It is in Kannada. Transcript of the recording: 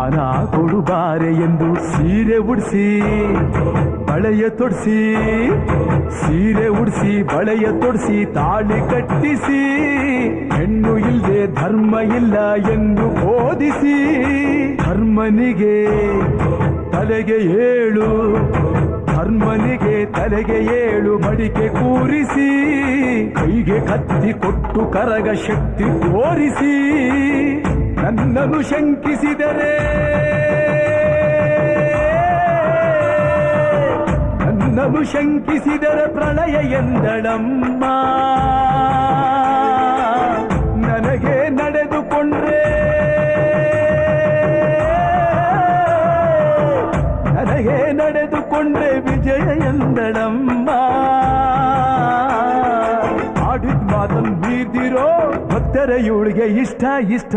ಮಾನ ಕೊಡುಬಾರೆ ಎಂದು ಸೀರೆ ಉಡಿಸಿ ಬಳೆಯ ತೊಡಿಸಿ, ಸೀರೆ ಉಡಿಸಿ ಬಳೆಯ ತೊಡಿಸಿ ತಾಳಿ ಕಟ್ಟಿಸಿ, ಹೆಣ್ಣು ಇಲ್ಲದೆ ಧರ್ಮ ಇಲ್ಲ ಎಂದು ಬೋಧಿಸಿ, ಧರ್ಮನಿಗೆ ತಲೆಗೆ ಏಳು, ಧರ್ಮನಿಗೆ ತಲೆಗೆ ಏಳು ಮಡಿಕೆ ಕೂರಿಸಿ, ಕೈಗೆ ಕತ್ತಿ ಕೊಟ್ಟು ಕರಗ ಶಕ್ತಿ ತೋರಿಸಿ, ನನ್ನನ್ನು ಶಂಕಿಸಿದರೆ, ನನ್ನನ್ನು ಶಂಕಿಸಿದರೆ ಪ್ರಳಯ ಎಂದಳಮ್ಮ. ನನಗೆ ನಡೆದುಕೊಂಡ್ರೆ, ನನಗೆ ನಡೆದುಕೊಂಡ್ರೆ ವಿಜಯ ಎಂದಳಮ್ಮ. ಆಡಿದ ಮಾತನ್ನು ಬೀದಿರೋ ಭಕ್ತರ ಇವಳಿಗೆ ಇಷ್ಟ ಇಷ್ಟ.